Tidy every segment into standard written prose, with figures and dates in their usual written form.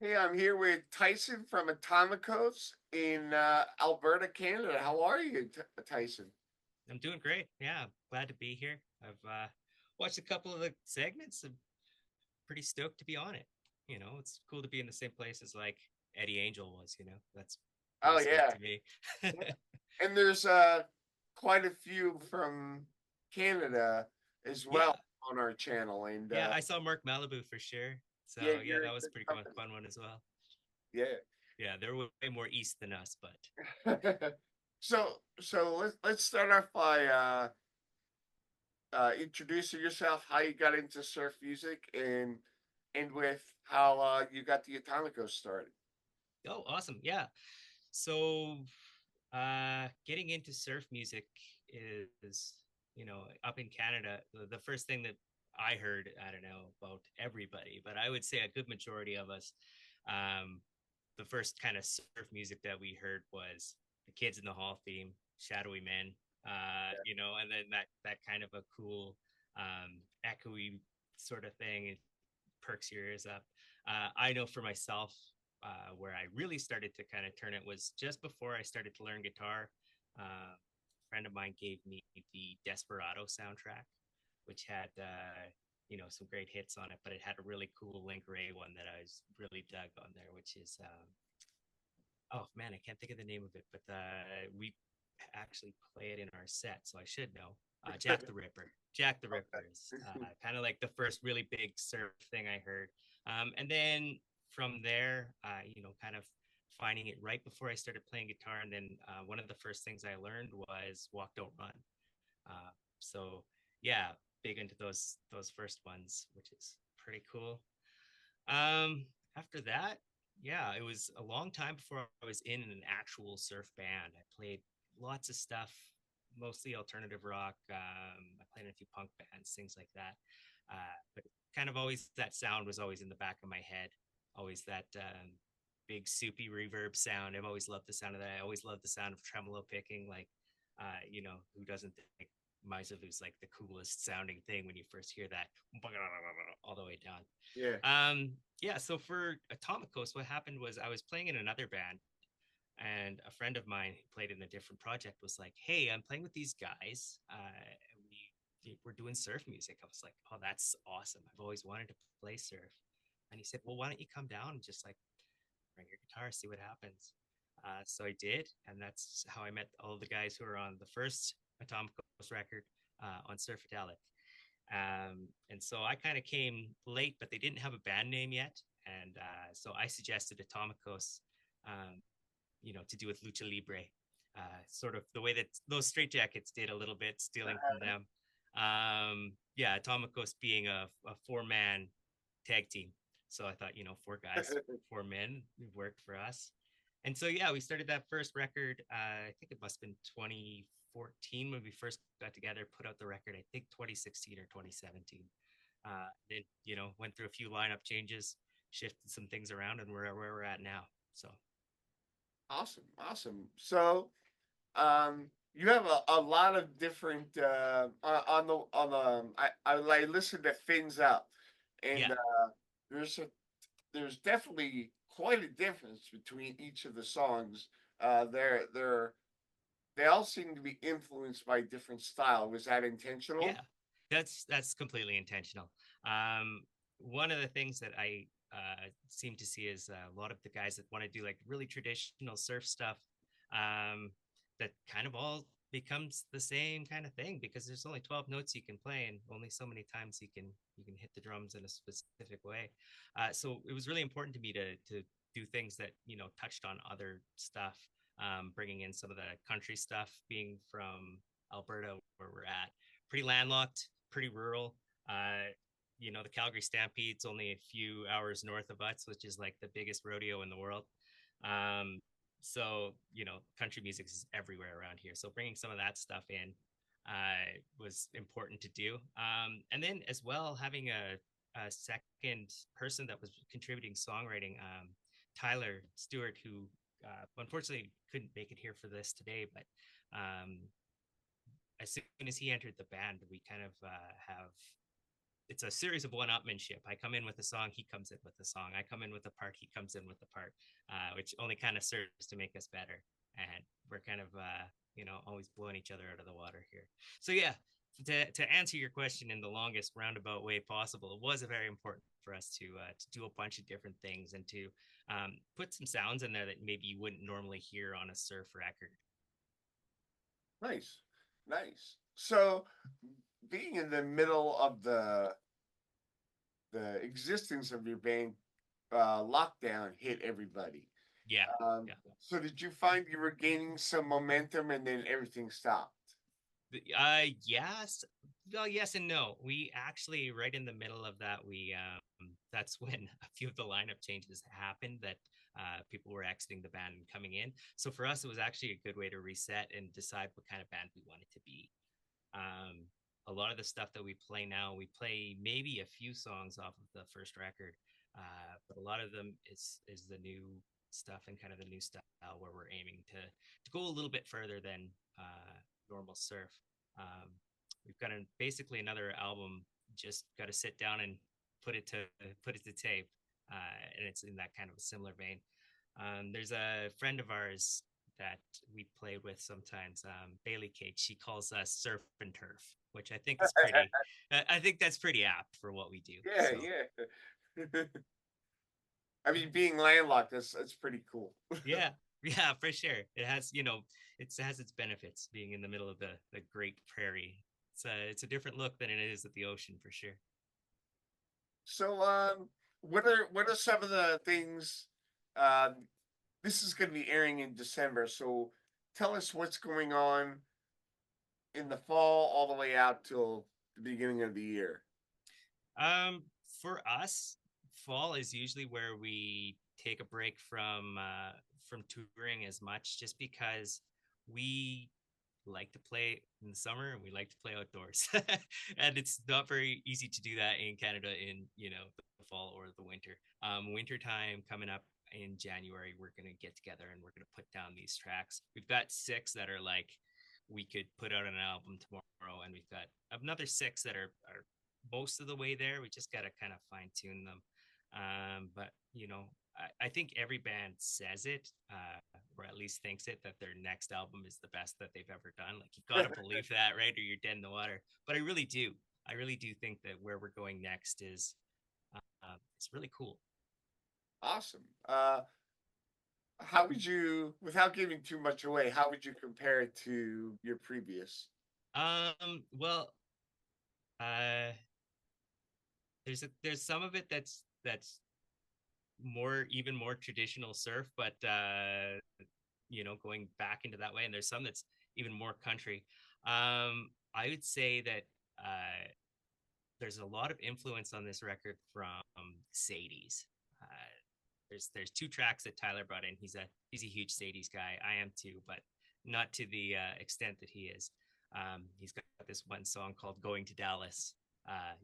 Hey, I'm here with Tyson from Atomicos in Alberta, Canada. How are you, Tyson? I'm doing great. Yeah, glad to be here. I've watched a couple of the segments. I'm pretty stoked to be on it. It's cool to be in the same place as like Eddie Angel was. That's pretty Oh sweet yeah, to me. yeah. And there's quite a few from Canada as well Yeah, on our channel, and yeah. I saw Mark Malibu for sure. yeah, So yeah, you're in that was a good pretty company. fun one as well. Yeah. Yeah, they're way more east than us, but So let's start off by introducing yourself, how you got into surf music, and end with how you got the Atomicos started. oh, awesome. Yeah. So getting into surf music is, up in Canada, the first thing that I heard, I don't know about everybody, but I would say a good majority of us, um, the first kind of surf music that we heard was the Kids in the Hall theme, Shadowy Men, and then that kind of a cool, echoey sort of thing. It perks your ears up. I know for myself, where I really started to kind of turn it was just before I started to learn guitar. A friend of mine gave me the Desperado soundtrack, which had some great hits on it, but it had a really cool Link Ray one that I was really dug on there, which is oh man, I can't think of the name of it, but we actually play it in our set, so I should know. Jack the Ripper. Jack the Ripper is kind of like the first really big surf thing I heard. And then from there, kind of finding it right before I started playing guitar. And then one of the first things I learned was Walk Don't Run. Uh, so yeah, big into those first ones, which is pretty cool. After that, yeah, it was a long time before I was in an actual surf band. I played lots of stuff, mostly alternative rock. I played in a few punk bands, things like that. But kind of always that sound was always in the back of my head. Always that big soupy reverb sound. I've always loved the sound of that. I always loved the sound of tremolo picking. Like, who doesn't think Miserlu's like the coolest sounding thing when you first hear that all the way down. Yeah. Yeah, so for Atomicos, what happened was I was playing in another band, and a friend of mine who played in a different project was like, "Hey, I'm playing with these guys. We're doing surf music." I was like, "Oh, that's awesome! I've always wanted to play surf." And he said, "Well, why don't you come down and just like bring your guitar, see what happens?" So I did, and that's how I met all the guys who were on the first Atomicos record on Surfadelic. And so I kind of came late, but they didn't have a band name yet. And so I suggested Atomicos, um, to do with Lucha Libre, sort of the way that those straitjackets did a little bit, stealing from them. Yeah, Atomicos being a four-man tag team. So I thought, four guys, four men worked for us. And so, yeah, we started that first record. I think it must have been 2014 when we first got together, put out the record, I think 2016 or 2017. Then, went through a few lineup changes, shifted some things around, and we're where we're at now. So, Awesome, awesome. So, you have a lot of different on the I listened to Fins Up, yeah, and there's a there's definitely quite a difference between each of the songs. They all seem to be influenced by different style. Was that intentional? yeah, that's completely intentional. One of the things that I seem to see is a lot of the guys that want to do like really traditional surf stuff, um, that kind of all becomes the same kind of thing because there's only 12 notes you can play and only so many times you can hit the drums in a specific way. So it was really important to me to do things that touched on other stuff, bringing in some of the country stuff, being from Alberta where we're at, pretty landlocked, pretty rural. The Calgary Stampede's only a few hours north of us, which is like the biggest rodeo in the world. Um, so, country music is everywhere around here. So bringing some of that stuff in was important to do. And then as well, having a second person that was contributing songwriting, Tyler Stewart, who unfortunately couldn't make it here for this today, but um, as soon as he entered the band, we kind of have it's a series of one-upmanship. I come in with a song, he comes in with a song. I come in with a part, he comes in with a part, which only kind of serves to make us better. And we're kind of always blowing each other out of the water here. So yeah, to answer your question in the longest roundabout way possible, it was very important for us to do a bunch of different things and to put some sounds in there that maybe you wouldn't normally hear on a surf record. Nice, nice. So, being in the middle of the existence of your band, lockdown hit everybody. Yeah, Um, yeah. so did you find you were gaining some momentum and then everything stopped? Yes. Well, yes and no. We actually, right in the middle of that, that's when a few of the lineup changes happened that people were exiting the band and coming in. So for us, it was actually a good way to reset and decide what kind of band we wanted to be. Um, a lot of the stuff that we play now, we play maybe a few songs off of the first record, but a lot of them is the new stuff and kind of the new style where we're aiming to go a little bit further than normal surf. Um, we've got basically another album. Just got to sit down and put it to tape, and it's in that kind of a similar vein. There's a friend of ours that we play with sometimes, Bailey Kate. She calls us surf and turf, which I think is pretty. I think that's pretty apt for what we do. Yeah, So yeah. I mean, being landlocked, that's pretty cool. yeah, yeah, for sure. It has its benefits being in the middle of the Great Prairie. It's a different look than it is at the ocean for sure. So, what are some of the things? Um, this is going to be airing in December, so tell us what's going on in the fall, all the way out till the beginning of the year. For us, fall is usually where we take a break from touring as much, just because we like to play in the summer and we like to play outdoors, and it's not very easy to do that in Canada in the fall or the winter. Winter time coming up in January, we're gonna get together and we're gonna put down these tracks. We've got six that are like we could put out an album tomorrow, and we've got another six that are most of the way there. We just got to kind of fine tune them. But I think every band says it, or at least thinks it, that their next album is the best that they've ever done. Like you've got to believe that, right? Or you're dead in the water. But I really do. I really do think that where we're going next is it's really cool. Awesome. How would you, without giving too much away, how would you compare it to your previous? Well, uh, there's some of it that's even more traditional surf, but going back into that way, and there's some that's even more country. I would say that there's a lot of influence on this record from Sadie's. There's two tracks that Tyler brought in. He's a huge Sadie's guy. I am too, but not to the extent that he is. He's got this one song called "Going to Dallas,"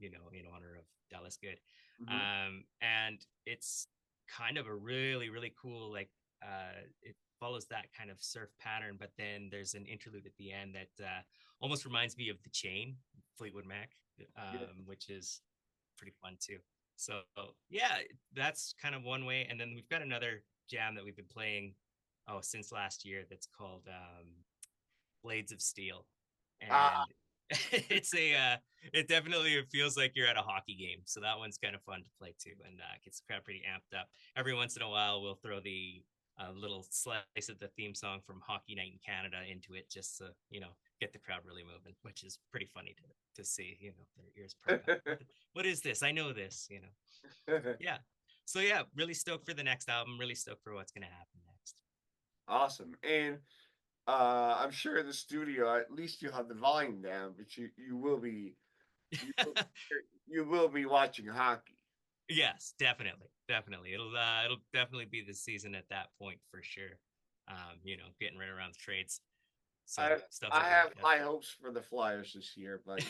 in honor of Dallas Good, Mhm. and it's kind of a really really cool, like it follows that kind of surf pattern, but then there's an interlude at the end that almost reminds me of The Chain, Fleetwood Mac, Yeah. which is pretty fun too. So yeah, that's kind of one way. And then we've got another jam that we've been playing since last year that's called Blades of Steel, Ah, and it definitely feels like you're at a hockey game. So that one's kind of fun to play too, and gets the crowd pretty amped up. Every once in a while, we'll throw the little slice of the theme song from Hockey Night in Canada into it, just to get the crowd really moving, which is pretty funny to see. Their ears perk up. What is this? I know this. Yeah. So yeah, really stoked for the next album. Really stoked for what's gonna happen next. awesome. And I'm sure in the studio, at least you have the volume down, but you will, you will be watching hockey. Yes, definitely, definitely. It'll definitely be the season at that point for sure. Getting right around the trades, so I stuff I like have that. high hopes for the Flyers this year, but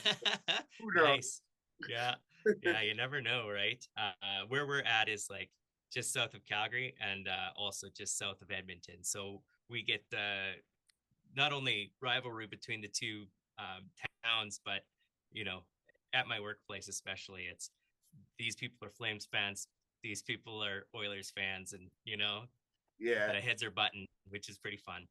who knows? Nice. Yeah, yeah. You never know, right? Where we're at is like just south of Calgary and also just south of Edmonton. So we get not only rivalry between the two towns, but you know at my workplace, especially, it's these people are Flames fans, these people are Oilers fans, and Yeah. the heads are buttoned, which is pretty fun.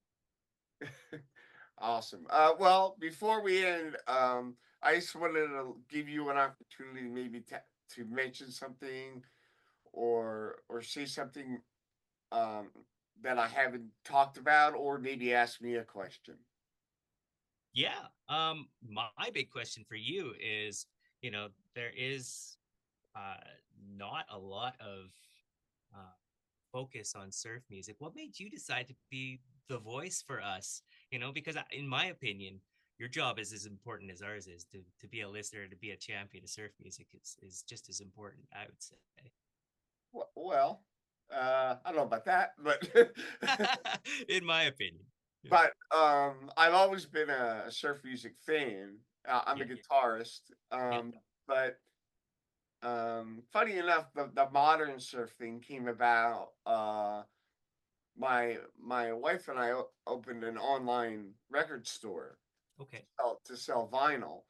Awesome. Well, before we end, I just wanted to give you an opportunity, maybe to mention something or say something um, that I haven't talked about, or maybe ask me a question. Yeah. My big question for you is, there is uh, not a lot of uh, focus on surf music. What made you decide to be the voice for us? Because in my opinion, your job is as important as ours is. To be a listener, to be a champion of surf music is just as important, I would say. Well, I don't know about that, but In my opinion. Yeah. but I've always been a surf music fan. I'm a Yeah. guitarist, Yeah. but funny enough, the modern surf thing came about. My wife and I opened an online record store Okay. to sell vinyl,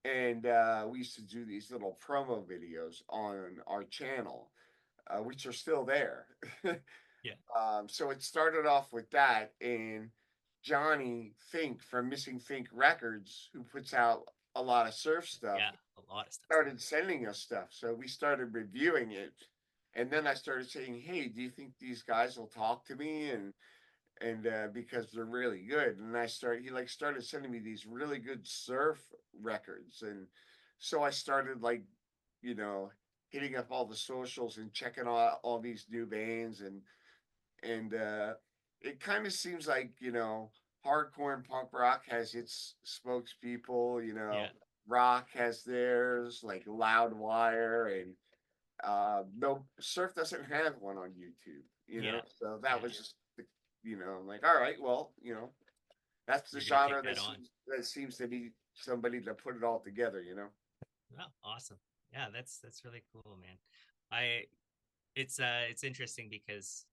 and we used to do these little promo videos on our channel, which are still there. Yeah. So it started off with that, and Johnny Fink from Missing Fink Records, who puts out a lot of surf stuff, Yeah. A lot of stuff. started sending us stuff. So we started reviewing it, and then I started saying, "Hey, do you think these guys will talk to me?" And because they're really good, and he like started sending me these really good surf records, and so I started like, you know, hitting up all the socials and checking all these new bands, and it kind of seems like, hardcore and punk rock has its spokespeople, Yeah. rock has theirs, like Loudwire, and no, surf doesn't have one on YouTube, Yeah. so that Yeah. was just I'm like, all right, well, that's the You're gonna take genre that on. that seems to be somebody to put it all together. Oh, awesome. Yeah, that's really cool, man. I it's interesting because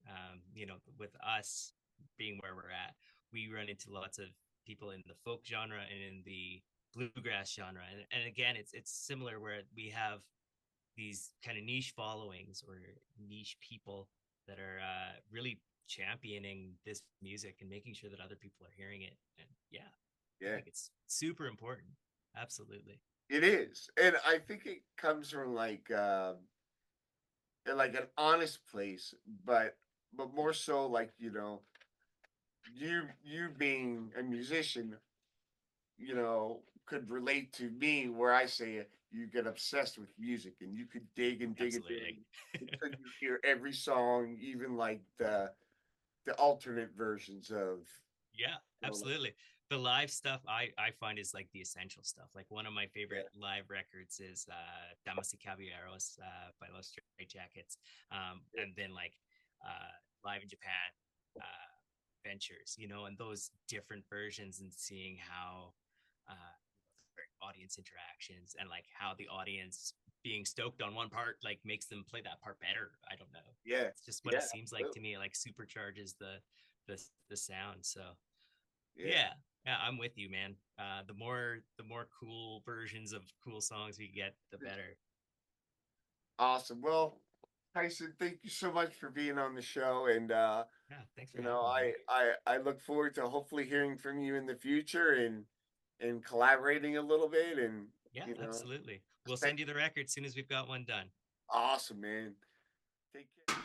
with us being where we're at, we run into lots of people in the folk genre and in the bluegrass genre, and again, it's similar where we have these kind of niche followings or niche people that are really championing this music and making sure that other people are hearing it. And yeah, I Yeah, think it's super important. Absolutely. it is, and I think it comes from like an honest place, but more so like you being a musician, could relate to me where I say you get obsessed with music and you could dig and dig and Absolutely. dig until you hear every song, even like the alternate versions of Yeah, like, absolutely. The live stuff I find is like the essential stuff. Like one of my yeah, favorite live records is Damas y Caballeros by Los Straight Jackets. yeah, And then like live in Japan ventures, and those different versions and seeing how uh audience interactions and like how the audience being stoked on one part like makes them play that part better. I don't know. yeah, It's just what it yeah, seems like to absolutely. me. It like supercharges the sound. So Yeah. yeah, yeah, I'm with you, man. The more cool versions of cool songs we get, the better. Awesome. Well, Tyson, thank you so much for being on the show, and Yeah, thanks for having me, man. I look forward to hopefully hearing from you in the future and collaborating a little bit, and Yeah, you know, absolutely. We'll thank send you the record as soon as we've got one done. awesome, man. Take care.